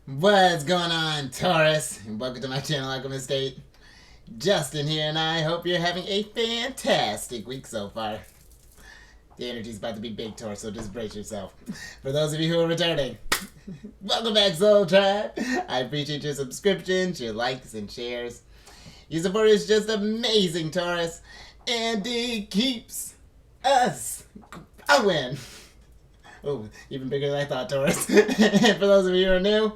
What's going on, Taurus? And welcome to my channel, Alchemist. Justin here, and I hope you're having a fantastic week so far. The energy's about to be big, Taurus, so just brace yourself. For those of you who are returning, welcome back, Soul Tribe. I appreciate your subscriptions, your likes, and shares. Your support is just amazing, Taurus, and it keeps us going. Oh, even bigger than I thought, Taurus. And for those of you who are new,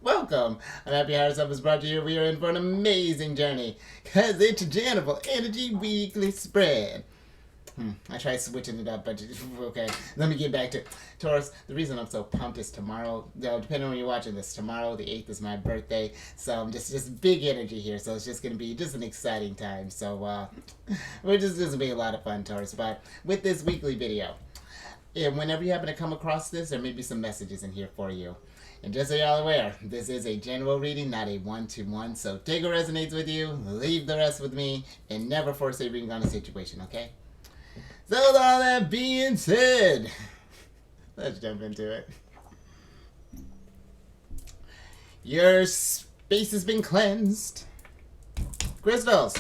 welcome. I'm happy Higher Self has brought you. We are in for an amazing journey, because it's a Janable Energy Weekly Spread. I tried switching it up, but okay. Let me get back to it. Taurus, the reason I'm so pumped is tomorrow, depending on when you're watching this, tomorrow the 8th is my birthday, so I'm just big energy here, so it's just going to be just an exciting time. So, we're just going to be a lot of fun, Taurus. But with this weekly video, and whenever you happen to come across this, there may be some messages in here for you. And just so y'all aware, this is a general reading, not a one-to-one. So take what resonates with you, leave the rest with me, and never force a reading on a situation, okay? So with all that being said, let's jump into it. Your space has been cleansed. Crystals,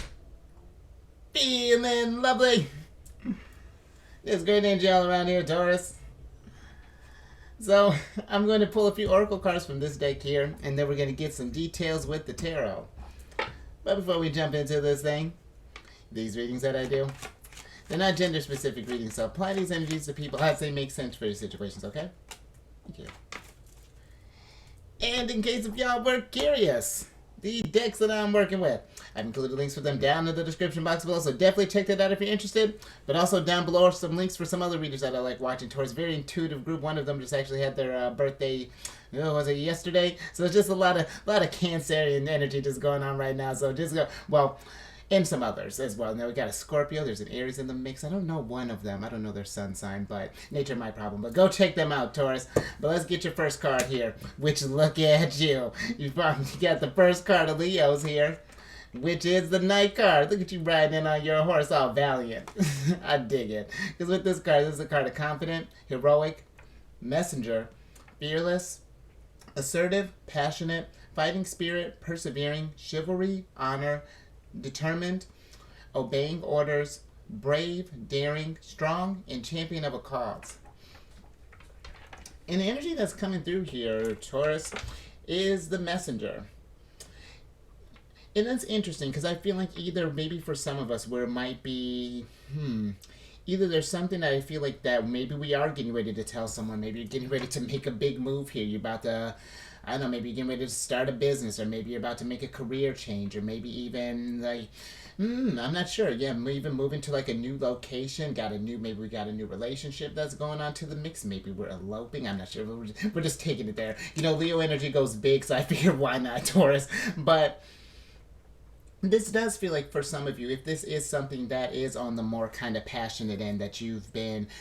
feeling lovely. There's great energy all around here, Taurus. So, I'm going to pull a few oracle cards from this deck here, and then we're going to get some details with the tarot. But before we jump into this thing, these readings that I do, they're not gender-specific readings, so apply these energies to people as they make sense for your situations, okay? Thank you. And in case of y'all were curious, the decks that I'm working with, I've included links for them down in the description box below, so definitely check that out if you're interested. But also down below are some links for some other readers that I like watching towards. Very intuitive group. One of them just actually had their birthday, was it yesterday? So it's just a lot of Cancerian energy just going on right now. So just go, well, and some others as well. Now we got a Scorpio, there's an Aries in the mix. I don't know one of them. I don't know their sun sign, but nature my problem. But go check them out, Taurus. But let's get your first card here, which look at you. You got the first card of Leo's here, which is the Knight card. Look at you riding in on your horse, all valiant. I dig it. Because with this card, this is a card of confident, heroic, messenger, fearless, assertive, passionate, fighting spirit, persevering, chivalry, honor, determined, obeying orders, brave, daring, strong, and champion of a cause. And the energy that's coming through here, Taurus, is the messenger. And that's interesting because I feel like either maybe for some of us where it might be, either there's something that I feel like that maybe we are getting ready to tell someone, maybe you're getting ready to make a big move here, you're about to, I don't know, maybe you're getting ready to start a business, or maybe you're about to make a career change, or maybe even like, I'm not sure. Yeah, even moving to like a new location, maybe we got a new relationship that's going on to the mix. Maybe we're eloping. I'm not sure. We're just taking it there. You know, Leo energy goes big, so I figure why not Taurus? But this does feel like for some of you, if this is something that is on the more kind of passionate end that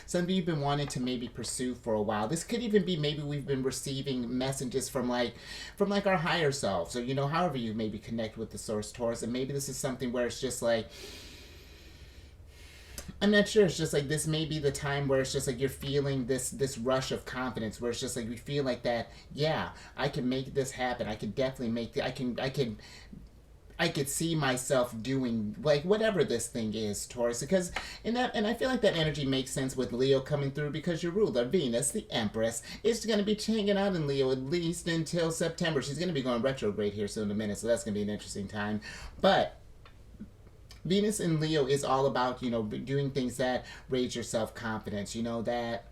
something you've been wanting to maybe pursue for a while. This could even be maybe we've been receiving messages from our higher selves, or, however you maybe connect with the source, Taurus. And maybe this is something where it's just like, I'm not sure. It's just like this may be the time where it's just like you're feeling this rush of confidence, where it's just like we feel like that, yeah, I can make this happen. I can definitely make it. I could see myself doing like whatever this thing is, Taurus, because and I feel like that energy makes sense with Leo coming through, because your ruler, Venus, the Empress, is going to be hanging out in Leo at least until September. She's going to be going retrograde here soon in a minute, so that's going to be an interesting time. But Venus in Leo is all about, doing things that raise your self-confidence, that.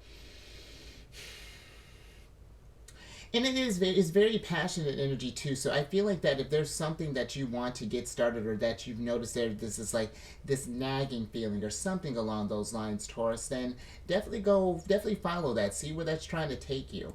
And it's very passionate energy too. So I feel like that if there's something that you want to get started, or that you've noticed this is like this nagging feeling or something along those lines, Taurus, then definitely follow that. See where that's trying to take you.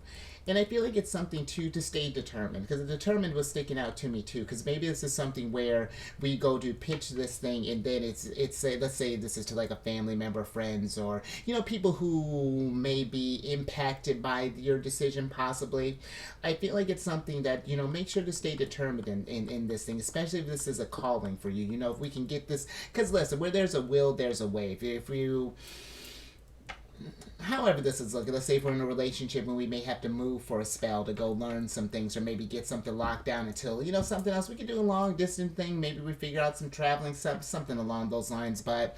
And I feel like it's something too to stay determined, because the determined was sticking out to me too. Because maybe this is something where we go to pitch this thing, and then it's let's say this is to like a family member, friends, or people who may be impacted by your decision possibly. I feel like it's something that make sure to stay determined in this thing, especially if this is a calling for you. If we can get this, because listen, where there's a will, there's a way. If you however this is looking, let's say if we're in a relationship and we may have to move for a spell to go learn some things or maybe get something locked down until, something else. We could do a long distance thing. Maybe we figure out some traveling stuff, something along those lines. But,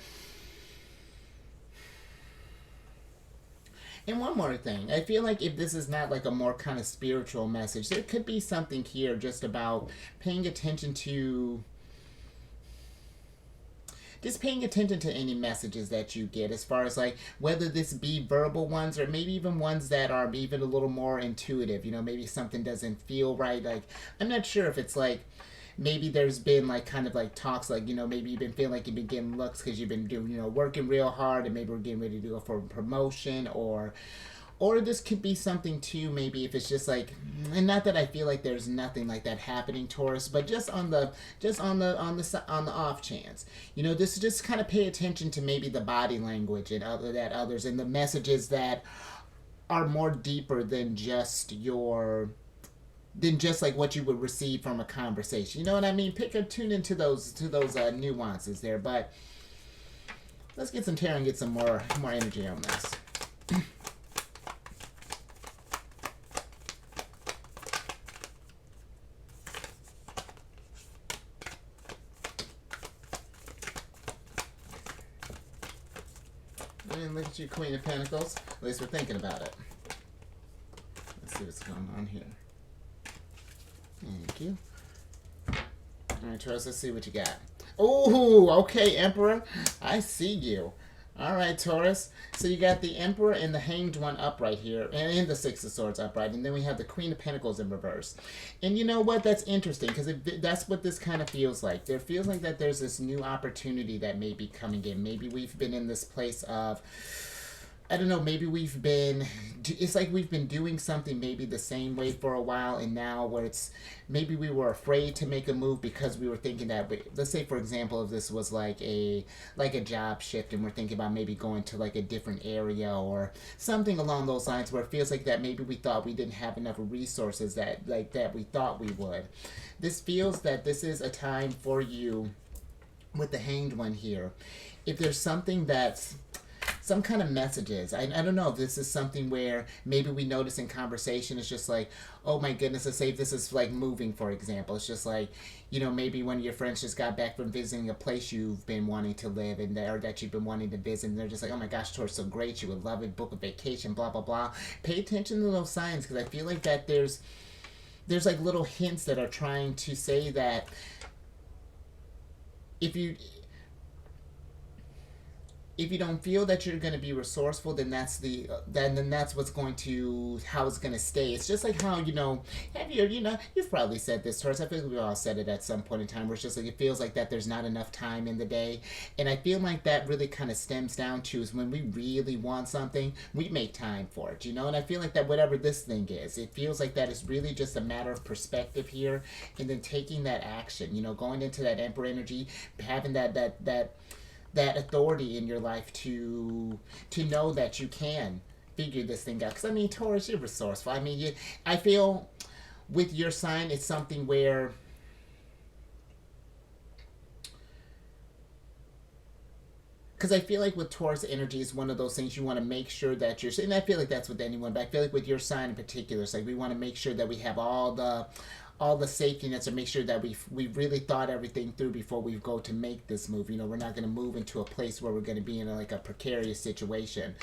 and one more thing, I feel like if this is not like a more kind of spiritual message, there could be something here just about paying attention to any messages that you get, as far as like whether this be verbal ones or maybe even ones that are even a little more intuitive. Maybe something doesn't feel right. Like, I'm not sure if it's like maybe there's been like kind of like talks like, maybe you've been feeling like you've been getting looks because you've been doing, working real hard, and maybe we're getting ready to go for a promotion, or this could be something too, maybe if it's just like, and not that I feel like there's nothing like that happening, Taurus, but just on the off chance, this is just kind of pay attention to maybe the body language and others and the messages that are more deeper than just like what you would receive from a conversation. You know what I mean? Tune into those nuances there. But let's get some tarot and get some more energy on this. And look at you, Queen of Pentacles. At least we're thinking about it. Let's see what's going on here. Thank you. Alright, Taurus, let's see what you got. Oh, okay, Emperor. I see you. Alright, Taurus. So you got the Emperor and the Hanged One upright here, and the Six of Swords upright, and then we have the Queen of Pentacles in reverse. And you know what? That's interesting, because that's what this kind of feels like. There feels like that there's this new opportunity that may be coming in. Maybe we've been in this place of, I don't know, maybe it's like we've been doing something maybe the same way for a while, and now where maybe we were afraid to make a move because we were thinking that, let's say for example, if this was like a job shift and we're thinking about maybe going to like a different area or something along those lines, where it feels like that maybe we thought we didn't have enough resources that we thought we would. This feels that this is a time for you with the Hanged One here. If there's something that's some kind of messages. I don't know if this is something where maybe we notice in conversation, it's just like, oh my goodness, let's say if this is like moving, for example. It's just like, maybe one of your friends just got back from visiting a place you've been wanting to live in there, or that you've been wanting to visit, and they're just like, oh my gosh, Taurus, so great, you would love it, book a vacation, blah, blah, blah. Pay attention to those signs, because I feel like that there's like little hints that are trying to say that if you don't feel that you're going to be resourceful, then that's what's going to, how it's going to stay. It's just like how, you've probably said this, Taurus. I feel like we all said it at some point in time, where it's just like, it feels like that there's not enough time in the day. And I feel like that really kind of stems down to is when we really want something, we make time for it, And I feel like that whatever this thing is, it feels like that is really just a matter of perspective here, and then taking that action, going into that Emperor energy, having that authority in your life to know that you can figure this thing out. Because, I mean, Taurus, you're resourceful. I mean, I feel with your sign, it's something where because I feel like with Taurus energy is one of those things you want to make sure that you're, and I feel like that's with anyone, but I feel like with your sign in particular, it's like we want to make sure that we have all the safety nets, and make sure that we've really thought everything through before we go to make this move. We're not going to move into a place where we're going to be in a precarious situation.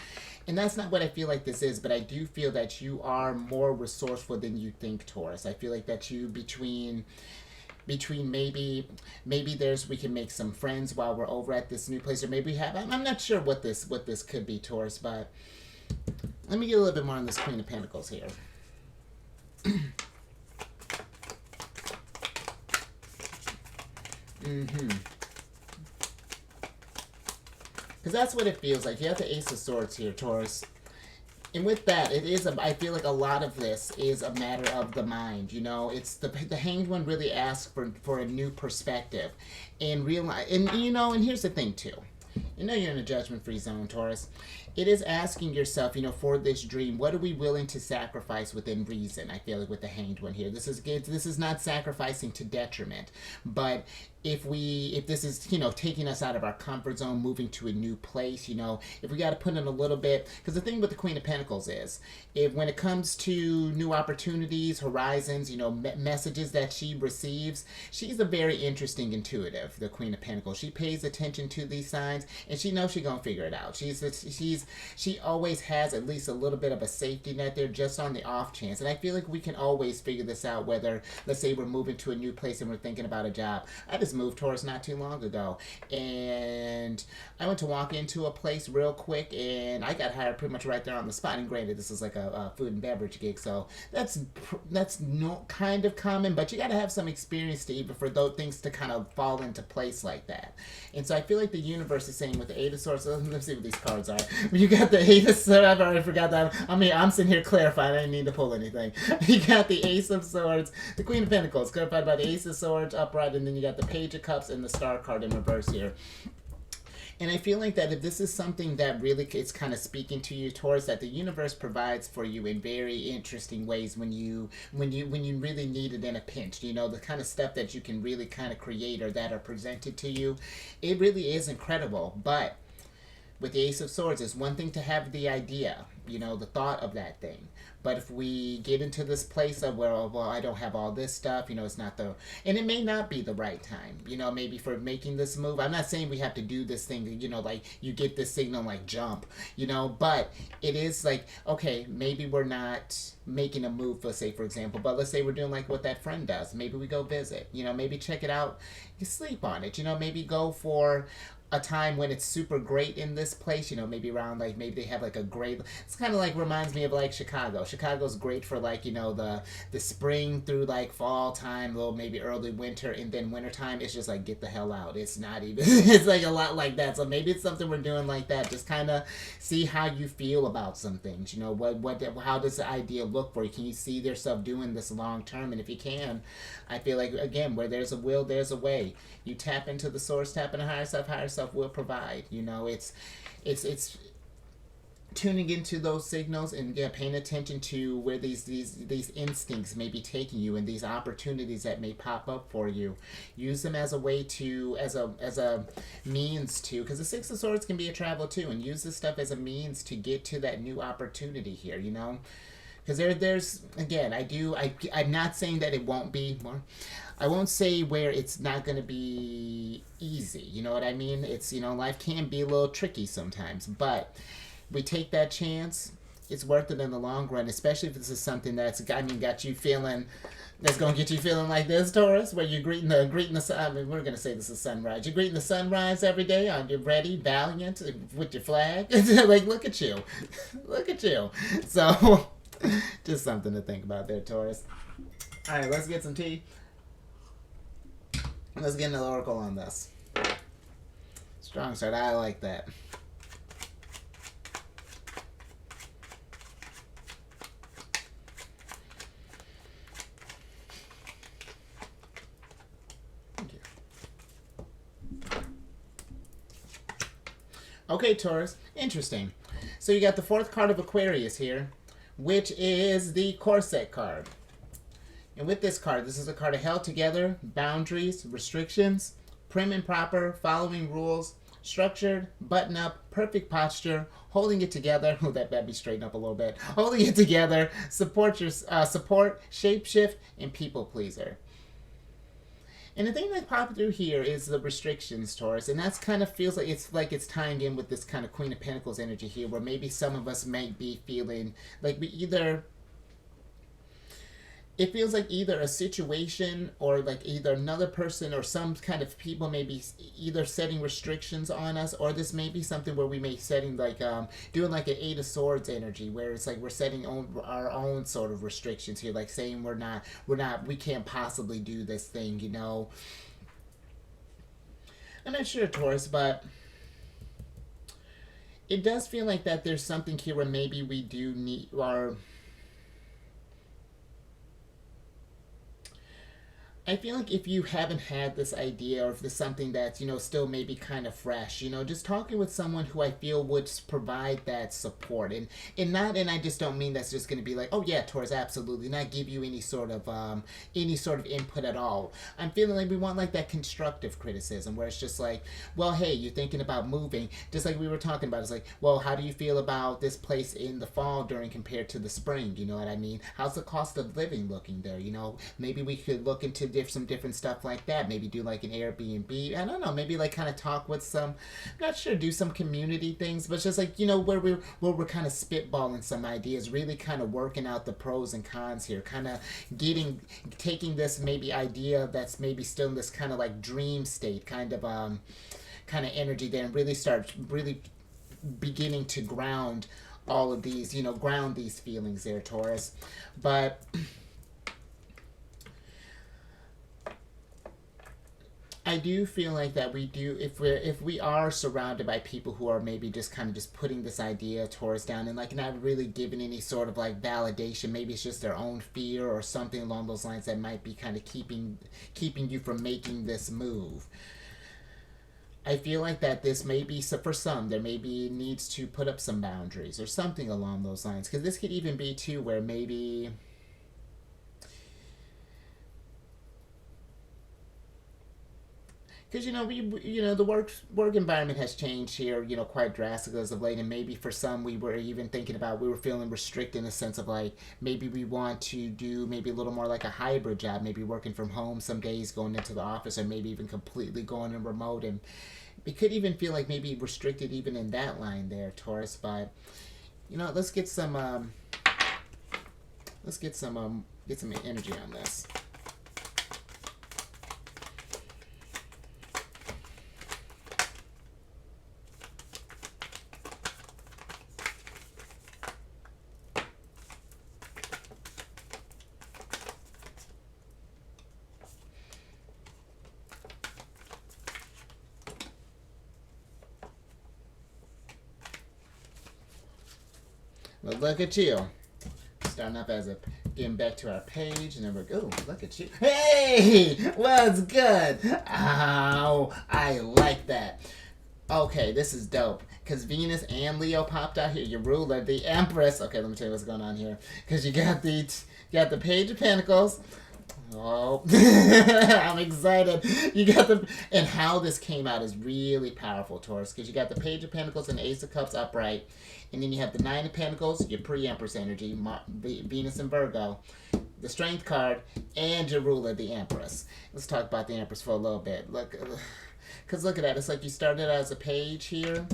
And that's not what I feel like this is, but I do feel that you are more resourceful than you think, Taurus. I feel like that you, between maybe we can make some friends while we're over at this new place, or maybe I'm not sure what this could be, Taurus, but let me get a little bit more on this Queen of Pentacles here. Because that's what it feels like. You have the Ace of Swords here, Taurus. And with that, I feel like a lot of this is a matter of the mind. It's the Hanged One really asks for a new perspective, and realize, and here's the thing too. You're in a judgment-free zone, Taurus. it is asking yourself, for this dream, what are we willing to sacrifice within reason? I feel like with the Hanged One here, this is not sacrificing to detriment, but if this is taking us out of our comfort zone, moving to a new place, if we got to put in a little bit, because the thing with the Queen of Pentacles is, if when it comes to new opportunities, horizons, messages that she receives, she's a very interesting intuitive, the Queen of Pentacles. She pays attention to these signs, and she knows she's gonna figure it out. She always has at least a little bit of a safety net there, just on the off chance. And I feel like we can always figure this out, whether, let's say, we're moving to a new place and we're thinking about a job. I just moved, Taurus, not too long ago, and I went to walk into a place real quick, and I got hired pretty much right there on the spot. And granted, this is like a food and beverage gig, so that's no kind of common, but you got to have some experience to even for those things to kind of fall into place like that. And so I feel like the universe is saying with the Eight of Swords. Let's see what these cards are. You got the Eight of Swords. I've already forgot that. I mean, I'm sitting here clarifying. I didn't need to pull anything. You got the Ace of Swords, the Queen of Pentacles, clarified by the Ace of Swords upright, and then you got the Page of Cups and the Star card in reverse here. And I feel like that if this is something that really is kind of speaking to you, Taurus, that the universe provides for you in very interesting ways when you really need it in a pinch. The kind of stuff that you can really kind of create or that are presented to you, it really is incredible. But with the Ace of Swords, it's one thing to have the idea, the thought of that thing. But if we get into this place of, well, I don't have all this stuff, it's not and it may not be the right time, maybe for making this move. I'm not saying we have to do this thing, like you get this signal, like jump, but it is like, okay, maybe we're not making a move, let's say, for example, but let's say we're doing like what that friend does. Maybe we go visit, maybe check it out, you sleep on it, maybe go for a time when it's super great in this place, maybe around like, maybe they have like a great, it's kind of like reminds me of like Chicago. Chicago's great for like, the spring through like fall time, little maybe early winter, and then winter time, it's just like get the hell out. It's not even, it's like a lot like that. So maybe it's something we're doing like that. Just kind of see how you feel about some things, how does the idea look for you? Can you see yourself doing this long term? And if you can, I feel like, again, where there's a will, there's a way. You tap into the source, tap into higher self will provide. It's tuning into those signals and paying attention to where these instincts may be taking you, and these opportunities that may pop up for you. Use them as a way to, as a means to, because the Six of Swords can be a travel too, and use this stuff as a means to get to that new opportunity here. Because there's, again, I'm not saying that it won't be more. I won't say where it's not going to be easy. You know what I mean? It's, life can be a little tricky sometimes. But we take that chance. It's worth it in the long run, especially if this is something that's, got you feeling, that's going to get you feeling like this, Taurus, where you're greeting the sun. I mean, we're going to say this is sunrise. You're greeting the sunrise every day. You're ready, valiant, with your flag. Like, look at you. Look at you. So, just something to think about there, Taurus. All right, let's get some tea. Let's get an oracle on this. Strong start. I like that. Thank you. Okay, Taurus. Interesting. So you got the fourth card of Aquarius here, which is the Corset card. And with this card, this is a card of held together, boundaries, restrictions, prim and proper, following rules, structured, button up, perfect posture, holding it together. Oh, that better be straightened up a little bit. Holding it together, support, shapeshift, and people pleaser. And the thing that popped through here is the restrictions, Taurus, and that's kind of feels like it's tying in with this kind of Queen of Pentacles energy here, where maybe some of us might be feeling like it feels like either a situation or like either another person or some kind of people may be either setting restrictions on us, or this may be something where we may setting like doing like an Eight of Swords energy, where it's like we're setting our own sort of restrictions here, like saying we can't possibly do this thing, I'm not sure, Taurus, but it does feel like that there's something here where maybe we do need I feel like if you haven't had this idea, or if there's something that's, still maybe kind of fresh, just talking with someone who I feel would provide that support. And I just don't mean that's just going to be like, oh yeah, Taurus, absolutely, not give you any sort of input at all. I'm feeling like we want like that constructive criticism where it's just like, well, hey, you're thinking about moving, just like we were talking about. It's like, well, how do you feel about this place in the fall during compared to the spring? You know what I mean? How's the cost of living looking there? Maybe we could look into some different stuff like that. Maybe do like an Airbnb. I don't know. Maybe like kind of talk with some. I'm not sure. Do some community things, but just like where we're kind of spitballing some ideas, really kind of working out the pros and cons here, kind of taking this maybe idea that's maybe still in this kind of like dream state, kind of energy there, and really beginning to ground all of these, ground these feelings there, Taurus. But I do feel like that we do, if we are surrounded by people who are maybe just kind of just putting this idea Taurus down and like not really giving any sort of like validation, maybe it's just their own fear or something along those lines that might be kind of keeping you from making this move. I feel like that this may be, so for some, there maybe needs to put up some boundaries or something along those lines, because this could even be too where maybe, because the work environment has changed here, quite drastically as of late, and maybe for some we were even thinking about, we were feeling restricted in the sense of like maybe we want to do maybe a little more like a hybrid job, maybe working from home some days, going into the office, or maybe even completely going in remote, and it could even feel like maybe restricted even in that line there, Taurus. But let's get some get some energy on this. Well, look at you. Starting up as getting back to our page, and then we're look at you. Hey, what's good? Oh, I like that. Okay, this is dope. Because Venus and Leo popped out here. Your ruler, the Empress. Okay, let me tell you what's going on here. Because you got the Page of Pentacles. Oh, I'm excited. You got and how this came out is really powerful, Taurus, because you got the Page of Pentacles and Ace of Cups upright, and then you have the Nine of Pentacles, your pre-Empress energy, Venus and Virgo, the Strength card, and your ruler, the Empress. Let's talk about the Empress for a little bit. Because look at that. It's like you started out as a page here.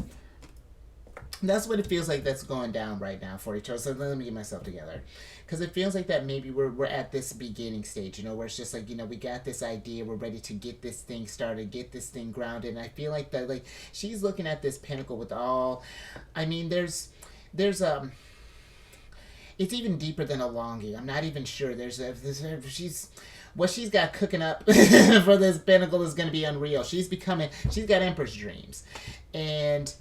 That's what it feels like that's going down right now for each other. So let me get myself together. Because it feels like that maybe we're at this beginning stage, where it's just like, we got this idea, we're ready to get this thing started, get this thing grounded. And I feel like that, like, she's looking at this pinnacle with all, I mean, there's it's even deeper than a longing. I'm not even sure. What she's got cooking up for this pinnacle is going to be unreal. She's got Empress dreams. And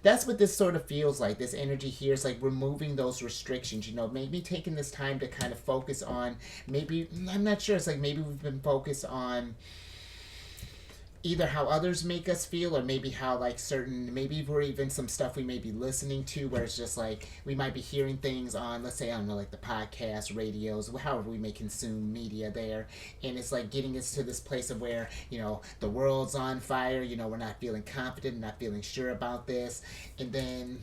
that's what this sort of feels like. This energy here is like removing those restrictions, maybe taking this time to kind of focus on, maybe, I'm not sure, it's like maybe we've been focused on either how others make us feel, or maybe how like maybe we're even some stuff we may be listening to where it's just like we might be hearing things on, let's say, I don't know, like the podcast, radios, however we may consume media there, and it's like getting us to this place of where, the world's on fire, we're not feeling confident, not feeling sure about this, and then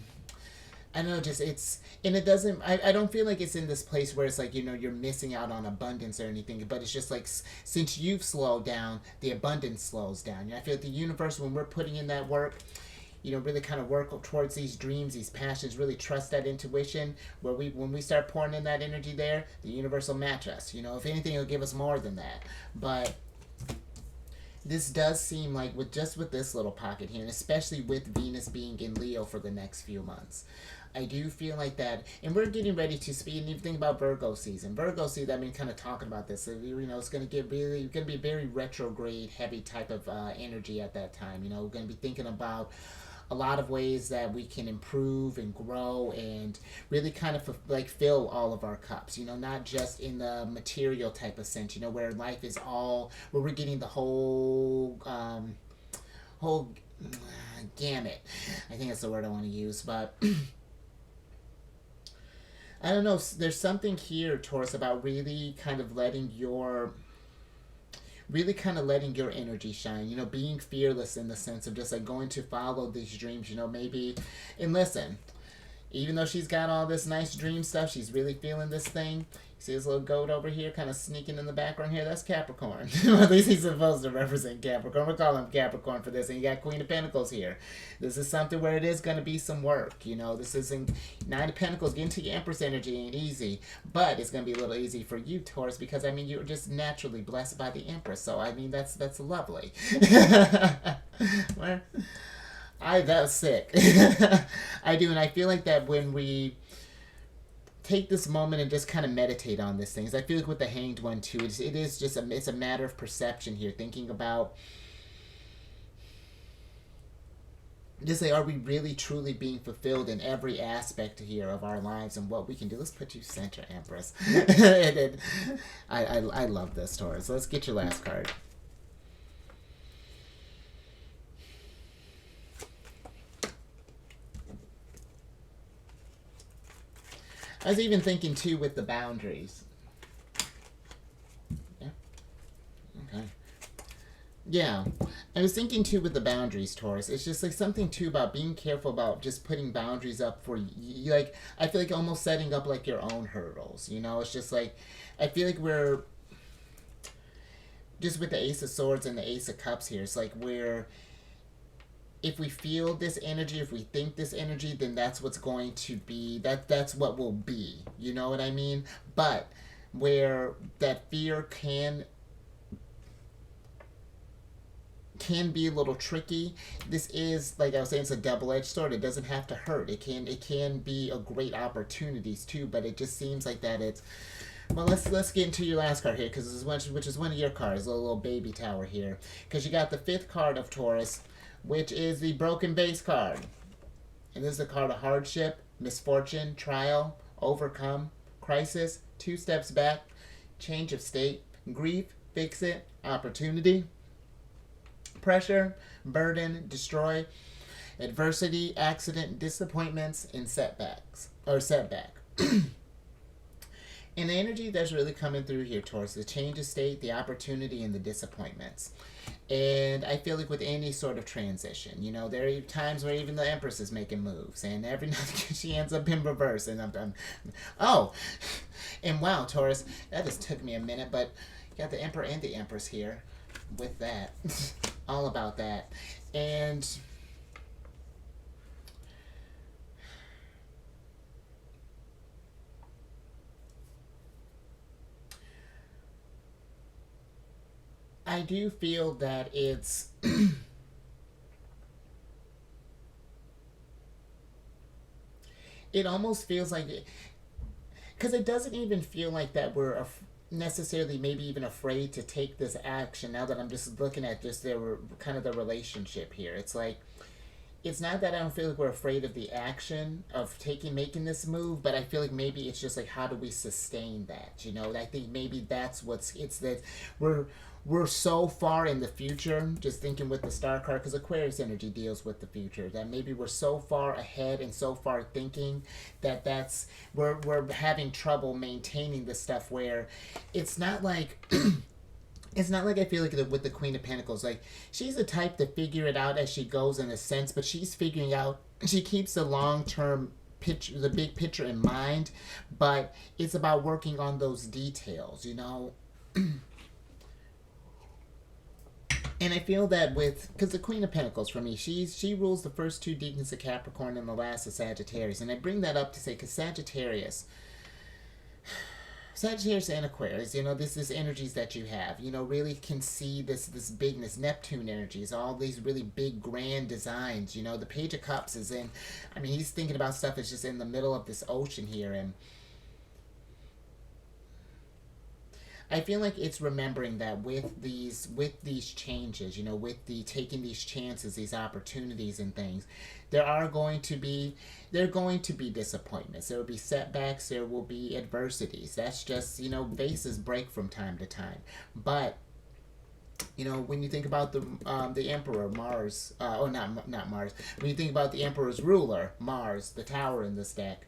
I know, it doesn't, I don't feel like it's in this place where it's like, you're missing out on abundance or anything, but it's just like, since you've slowed down, the abundance slows down. I feel like the universe, when we're putting in that work, really kind of work towards these dreams, these passions, really trust that intuition, when we start pouring in that energy there, the universe will match us. If anything, it'll give us more than that. But this does seem like, with this little pocket here, and especially with Venus being in Leo for the next few months, I do feel like that, and we're getting ready to speed. And you think about Virgo season. I've been kind of talking about this. It's going to be very retrograde heavy type of energy at that time. We're going to be thinking about a lot of ways that we can improve and grow and really kind of like fill all of our cups, you know, not just in the material type of sense, you know, where life is all, where we're getting the whole gamut. I think that's the word I want to use, but I don't know. There's something here, Taurus, about really kind of letting your energy shine, you know, being fearless in the sense of just like going to follow these dreams, you know, maybe. And listen, even though she's got all this nice dream stuff, she's really feeling this thing. You see this little goat over here kind of sneaking in the background here? That's Capricorn. At least he's supposed to represent Capricorn. We'll call him Capricorn for this. And you got Queen of Pentacles here. This is something where it is going to be some work. You know, this isn't Nine of Pentacles. Getting to your Empress energy ain't easy. But it's going to be a little easy for you, Taurus, because, I mean, you're just naturally blessed by the Empress. So, I mean, that's lovely. Where? That was sick. I do, and I feel like that when we take this moment and just kind of meditate on these things, I feel like with the Hanged One too, it's a matter of perception here, thinking about just like, are we really truly being fulfilled in every aspect here of our lives and what we can do? Let's put you center, Empress. I love this, Taurus. Let's get your last card. I was even thinking, too, with the boundaries. Yeah. Okay. Yeah. I was thinking, too, with the boundaries, Taurus. It's just, like, something, too, about being careful about just putting boundaries up for you. Like, I feel like almost setting up, like, your own hurdles. You know? It's just, like, I feel like we're... Just with the Ace of Swords and the Ace of Cups here, it's like we're... If we feel this energy, if we think this energy, then that's what's going to be, that's what will be. You know what I mean? But where that fear can be a little tricky, this is, like I was saying, it's a double-edged sword. It doesn't have to hurt. It can be a great opportunities too, but it just seems like that it's... Well, let's get into your last card here, because which is one of your cards, a little baby tower here. Because you got the 5th card of Taurus, which is the Broken Base card. And this is a card of hardship, misfortune, trial, overcome, crisis, 2 steps back, change of state, grief, fix it, opportunity, pressure, burden, destroy, adversity, accident, disappointments, and setback. And the energy that's really coming through here, Taurus, the change of state, the opportunity, and the disappointments. And I feel like with any sort of transition, you know, there are times where even the Empress is making moves, and every now and then she ends up in reverse, and oh, and wow, Taurus, that just took me a minute, but you got the Emperor and the Empress here with that, all about that, and... I do feel that it's it almost feels like it, because it doesn't even feel like that we're necessarily maybe even afraid to take this action. Now that I'm just looking at just their kind of the relationship here, it's like, it's not that I don't feel like we're afraid of the action of making this move, but I feel like maybe it's just like, how do we sustain that? You know, I think maybe that's it's that we're so far in the future, just thinking with the Star card, because Aquarius energy deals with the future, that maybe we're so far ahead and so far thinking that we're having trouble maintaining the stuff where it's not like it's not like I feel like with the Queen of Pentacles, like, she's the type to figure it out as she goes in a sense, but she's figuring out, she keeps the long-term picture, the big picture in mind, but it's about working on those details, you know? And I feel that because the Queen of Pentacles for me, she rules the first 2 decans of Capricorn and the last of Sagittarius. And I bring that up to say, because Sagittarius and Aquarius, you know, this energies that you have, you know, really can see this bigness, Neptune energies, all these really big, grand designs, you know, the Page of Cups is in, I mean, he's thinking about stuff that's just in the middle of this ocean here, and I feel like it's remembering that with these changes, you know, with the taking these chances, these opportunities and things, there are going to be disappointments. There will be setbacks. There will be adversities. That's just, you know, bases break from time to time. But you know, when you think about the emperor Mars, oh, not Mars. When you think about the emperor's ruler Mars, the tower in this deck,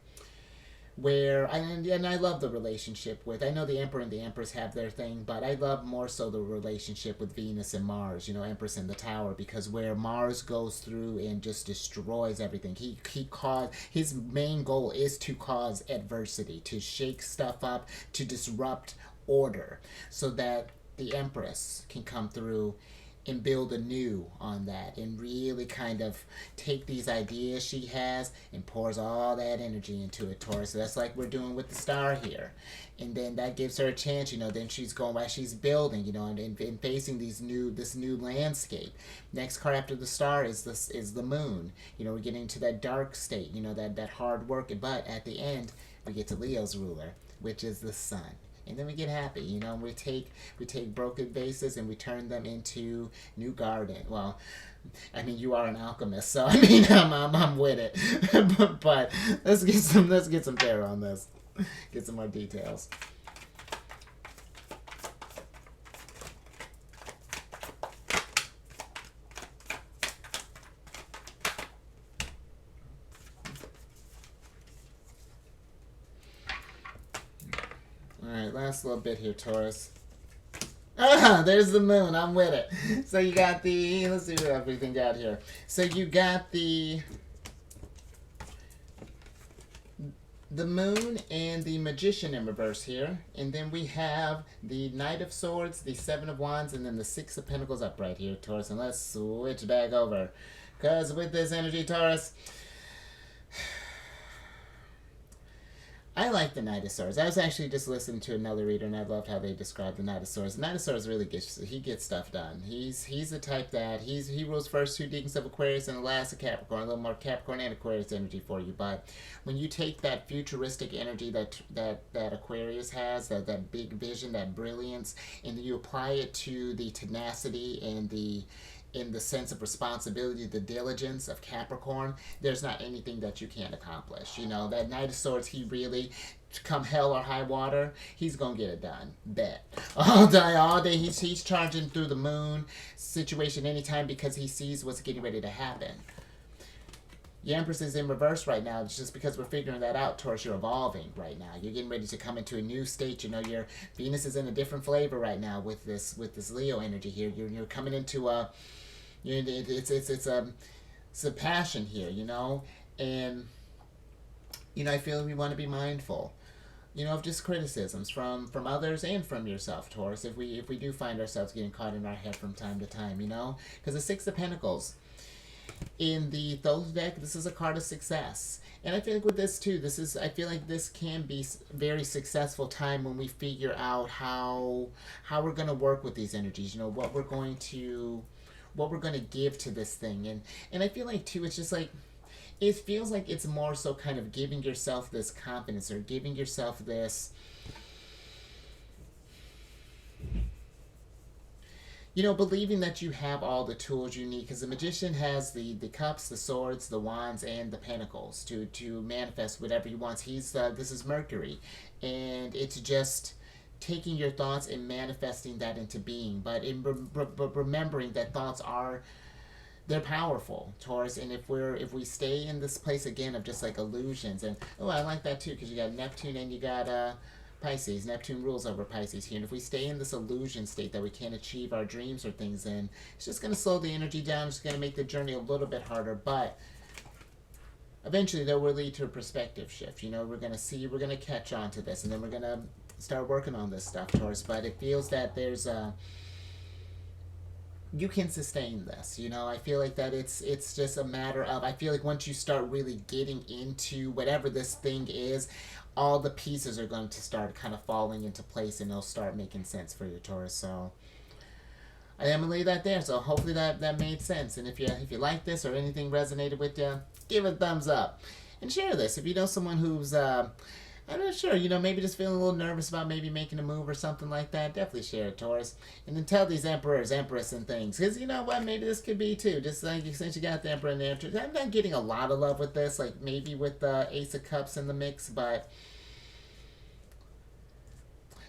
where and I love the relationship with. I know the emperor and the empress have their thing, but I love more so the relationship with Venus and Mars. You know, Empress in the tower, because where Mars goes through and just destroys everything. He caused, his main goal is to cause adversity, to shake stuff up, to disrupt order, so that the Empress can come through and build anew on that, and really kind of take these ideas she has and pours all that energy into it, Taurus. So that's like we're doing with the star here. And then that gives her a chance, you know, then she's going while she's building, you know, and facing this new landscape. Next card after the star is the moon. You know, we're getting to that dark state, you know, that hard work, but at the end we get to Leo's ruler, which is the sun. And then we get happy, you know. We take broken vases and we turn them into new garden. Well, I mean, you are an alchemist, so I mean, I'm with it. but let's get some tarot on this. Get some more details. Alright, last little bit here, Taurus. Ah, there's the moon. I'm with it. So you got the... Let's see what everything got here. So you got the moon and the magician in reverse here. And then we have the Knight of Swords, the Seven of Wands, and then the Six of Pentacles upright here, Taurus. And let's switch back over. Because with this energy, Taurus... I like the Knight of Swords. I was actually just listening to another reader, and I loved how they described the Knight of Swords. The Knight of Swords really gets stuff done. He's the type that he rules first 2 decans of Aquarius and the last of Capricorn. A little more Capricorn and Aquarius energy for you. But when you take that futuristic energy that Aquarius has, that big vision, that brilliance, and you apply it to the tenacity and in the sense of responsibility, the diligence of Capricorn, there's not anything that you can't accomplish. You know, that Knight of Swords, he really, come hell or high water, he's gonna get it done. Bet. All day, he's charging through the moon situation anytime, because he sees what's getting ready to happen. The Empress is in reverse right now. It's just because we're figuring that out, Taurus. You're evolving right now. You're getting ready to come into a new state. You know, your Venus is in a different flavor right now with this Leo energy here. You're coming into a... It's a passion here, you know, and you know, I feel we want to be mindful, you know, of just criticisms from others and from yourself, Taurus. If we do find ourselves getting caught in our head from time to time, you know, because the Six of Pentacles in the Thoth deck, this is a card of success. And I feel like with this too, I feel like this can be very successful time when we figure out how we're going to work with these energies, you know, what we're going to give to this thing. And I feel like too, it's just like, it feels like it's more so kind of giving yourself this confidence, or giving yourself this, you know, believing that you have all the tools you need, because the magician has the cups, the swords, the wands, and the pentacles to manifest whatever he wants. This is Mercury, and it's just taking your thoughts and manifesting that into being, but remembering that thoughts they're powerful, Taurus. And if we stay in this place again of just like illusions, and I like that too, because you got Neptune and you got Pisces. Neptune rules over Pisces here, and if we stay in this illusion state that we can't achieve our dreams or things, then it's just going to slow the energy down. It's going to make the journey a little bit harder, but eventually that will lead to a perspective shift. You know, we're going to catch on to this, and then we're going to start working on this stuff, Taurus. But it feels that there's you can sustain this, you know. I feel like that it's just a matter of, I feel like once you start really getting into whatever this thing is, all the pieces are going to start kind of falling into place, and they'll start making sense for you, Taurus. So I am gonna leave that there. So hopefully that made sense. And if you like this or anything resonated with you, give it a thumbs up and share this. If you know someone who's I'm not sure, maybe just feeling a little nervous about maybe making a move or something like that. Definitely share it, Taurus. And then tell these emperors, empress, and things. Because you know what? Maybe this could be too. Just like since you got the emperor and the empress. I'm not getting a lot of love with this. Like maybe with the Ace of Cups in the mix. But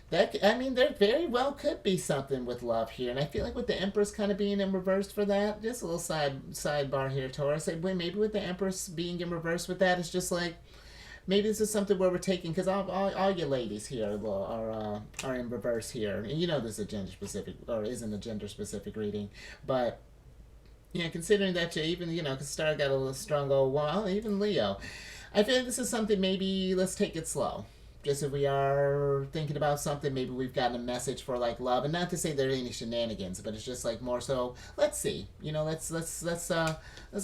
there very well could be something with love here. And I feel like with the empress kind of being in reverse for that. Just a little sidebar here, Taurus. Maybe with the empress being in reverse with that, it's just like, maybe this is something where we're taking, because all your ladies here are in reverse here. And this is a gender specific, or isn't a gender specific reading. But, yeah, considering that you even, because Star got a little strong old, well, even Leo. I feel like this is something maybe let's take it slow. Just if we are thinking about something, maybe we've gotten a message for like love, and not to say there are any shenanigans, but it's just like more so. Let's see, let's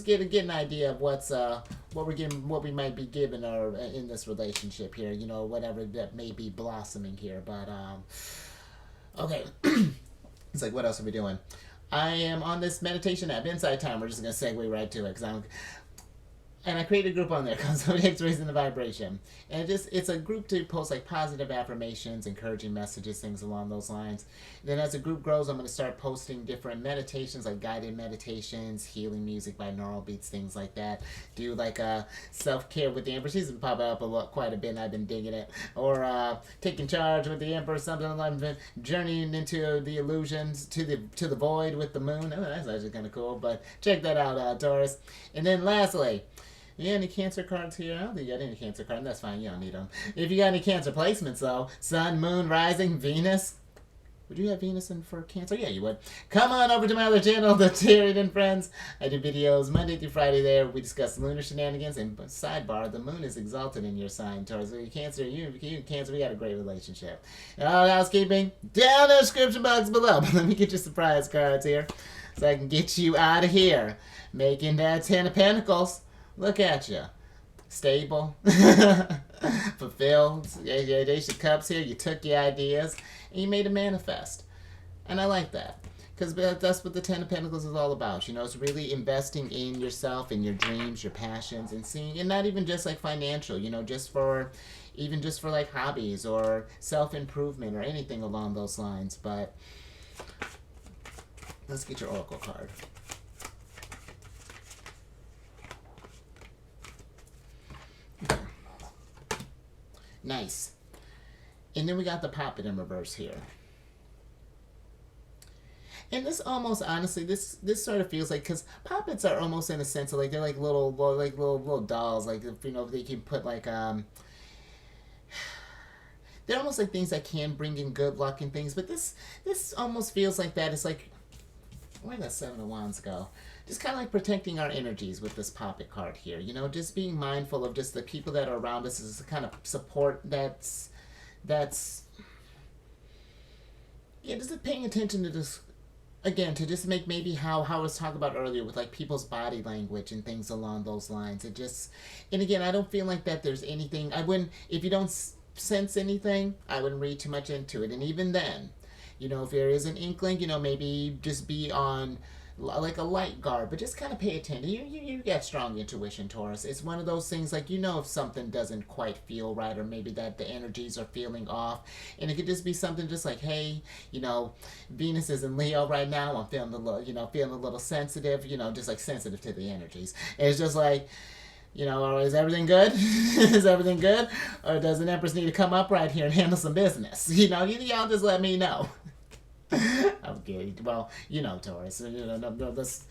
get an idea of what we might be given or in this relationship here. Whatever that may be blossoming here. But okay, it's like what else are we doing? I am on this meditation app, Inside Time. We're just gonna segue right to it because I created a group on there called Zodiacs Raising the Vibration. And it's a group to post like positive affirmations, encouraging messages, things along those lines. And then as the group grows, I'm going to start posting different meditations, like guided meditations, healing music, binaural beats, things like that. Do like self-care with the Emperor. She's been popping up quite a bit and I've been digging it. Or taking charge with the Emperor, something like that. Journeying into the illusions, to the void with the moon. Oh, that's actually kind of cool. But check that out, Taurus. And then lastly, you got any Cancer cards here? I don't think you got any Cancer cards. That's fine. You don't need them. If you got any Cancer placements, though, Sun, Moon, Rising, Venus. Would you have Venus in for Cancer? Yeah, you would. Come on over to my other channel, The Tyrion and Friends. I do videos Monday through Friday there. We discuss lunar shenanigans. And sidebar, the moon is exalted in your sign, Taurus. Cancer, you and Cancer, we got a great relationship. And all housekeeping, down in the description box below. But let me get your surprise cards here so I can get you out of here. Making that 10 of Pentacles. Look at you. Stable. Fulfilled. Ace of Cups here. You took your ideas and you made a manifest. And I like that. Because that's what the 10 of Pentacles is all about. It's really investing in yourself, in your dreams, your passions, and seeing, and not even just like financial, just for like hobbies or self-improvement or anything along those lines. But let's get your Oracle card. Nice. And then we got the Poppet in reverse here. And this almost, honestly, this sort of feels like, because Poppets are almost in a sense of like, they're like little dolls, like, they can put like, they're almost like things that can bring in good luck and things, but this almost feels like that. It's like, where'd that Seven of Wands go? Just kind of like protecting our energies with this Poppet card here. Just being mindful of just the people that are around us as a kind of support that's yeah, just paying attention to this, again, to just make maybe how I was talking about earlier with like people's body language and things along those lines. And again, I don't feel like that there's anything, I wouldn't, if you don't sense anything, I wouldn't read too much into it. And even then, if there is an inkling, maybe just be on like a light guard, but just kind of pay attention. You got strong intuition, Taurus. It's one of those things like, if something doesn't quite feel right, or maybe that the energies are feeling off, and it could just be something just like, hey, Venus is in Leo right now. I'm feeling a little sensitive, just like sensitive to the energies. And it's just like, is everything good? Is everything good? Or does an Empress need to come up right here and handle some business? Y'all just let me know. I'm kidding. Well, Taurus. That's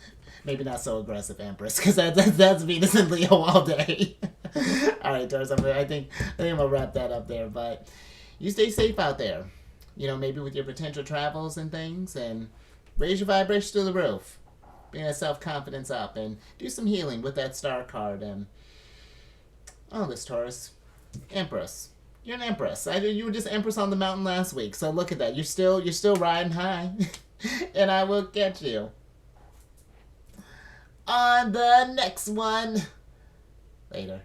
maybe not so aggressive, Empress, because that's Venus and Leo all day. All right, Taurus. I think I'm gonna wrap that up there. But you stay safe out there. Maybe with your potential travels and things, and raise your vibration to the roof. Bring that self-confidence up, and do some healing with that Star card and all this, Taurus. Empress. You're an Empress. You were just Empress on the mountain last week, so look at that. You're still riding high, and I will catch you on the next one. Later.